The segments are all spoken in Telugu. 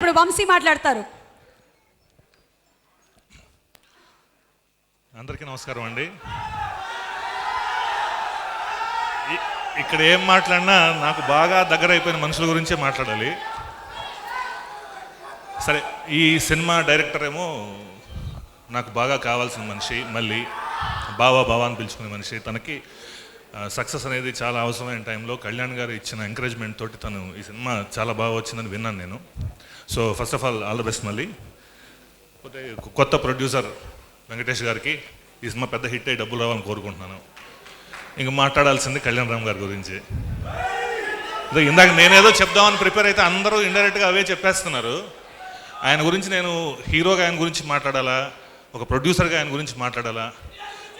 ఇప్పుడు వంశీ మాట్లాడతారు. అందరికీ నమస్కారం అండి. ఇక్కడ ఏం మాట్లాడినా నాకు బాగా దగ్గర అయిపోయిన మనుషుల గురించే మాట్లాడాలి. సరే, ఈ సినిమా డైరెక్టర్ ఏమో నాకు బాగా కావాల్సిన మనిషి, మళ్ళీ బావా అని పిలుచుకునే మనిషి. తనకి సక్సెస్ అనేది చాలా అవసరమైన టైంలో కళ్యాణ్ గారు ఇచ్చిన ఎంకరేజ్మెంట్ తోటి తను ఈ సినిమా చాలా బాగా వచ్చిందని విన్నాను నేను. So first of all the best. మళ్ళీ కొత్త ప్రొడ్యూసర్ వెంకటేష్ గారికి ఈ సినిమా పెద్ద హిట్ అయ్యి డబ్బులు రావాలని కోరుకుంటున్నాను. ఇంక మాట్లాడాల్సింది కళ్యాణ్ రామ్ గారి గురించి. ఇందాక నేనేదో చెప్దామని ప్రిపేర్ అయితే అందరూ ఇండైరెక్ట్గా అవే చెప్పేస్తున్నారు. ఆయన గురించి నేను హీరోగా ఆయన గురించి మాట్లాడాలా, ఒక ప్రొడ్యూసర్గా ఆయన గురించి మాట్లాడాలా?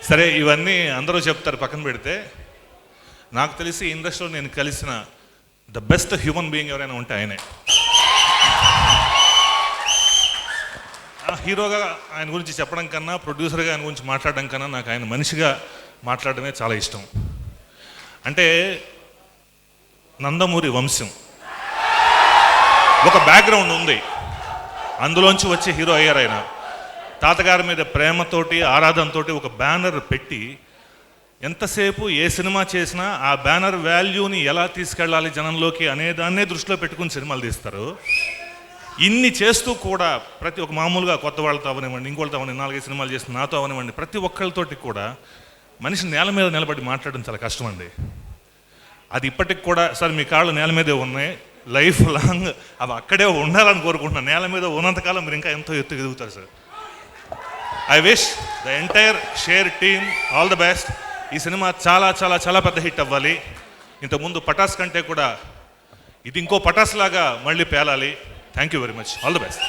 సరే, ఇవన్నీ అందరూ చెప్తారు, పక్కన పెడితే నాకు తెలిసి ఇండస్ట్రీలో నేను కలిసిన ద బెస్ట్ హ్యూమన్ బీయింగ్ ఎవరైనా ఉంటే ఆయనే. హీరోగా ఆయన గురించి చెప్పడం కన్నా, ప్రొడ్యూసర్గా ఆయన గురించి మాట్లాడడం కన్నా నాకు ఆయన మనిషిగా మాట్లాడడమే చాలా ఇష్టం. అంటే నందమూరి వంశం ఒక బ్యాక్గ్రౌండ్ ఉంది, అందులోంచి వచ్చే హీరో అయ్యారు ఆయన. తాతగారి మీద ప్రేమతోటి, ఆరాధనతోటి ఒక బ్యానర్ పెట్టి ఎంతసేపు ఏ సినిమా చేసినా ఆ బ్యానర్ వాల్యూని ఎలా తీసుకెళ్ళాలి జనంలోకి అనే దాన్నే దృష్టిలో పెట్టుకుని సినిమాలు తీస్తారు. ఇన్ని చేస్తూ కూడా ప్రతి ఒక్క మామూలుగా కొత్త వాళ్ళతో అవనివ్వండి, ఇంకోళ్ళతో అవనివ్వండి, 4-5 సినిమాలు చేసిన నాతో అవనివ్వండి, ప్రతి ఒక్కళ్ళతోటి కూడా మనిషి నేల మీద నిలబడి మాట్లాడడం చాలా కష్టం అండి. అది ఇప్పటికి కూడా, సార్ మీ కాళ్ళు నేల మీదే ఉన్నాయి, లైఫ్ లాంగ్ అవి అక్కడే ఉండాలని కోరుకుంటున్నాను. నేల మీద ఉన్నంతకాలం మీరు ఇంకా ఎంతో ఎత్తు ఎదుగుతారు sir. I wish the entire share team all the best. ఈ సినిమా చాలా చాలా చాలా పెద్ద హిట్ అవ్వాలి. ఇంతకుముందు పటాస్ కంటే కూడా ఇది ఇంకో పటాస్ లాగా మళ్ళీ పేలాలి. Thank you very much. All the best.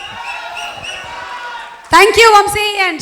Thank you Vamshi. And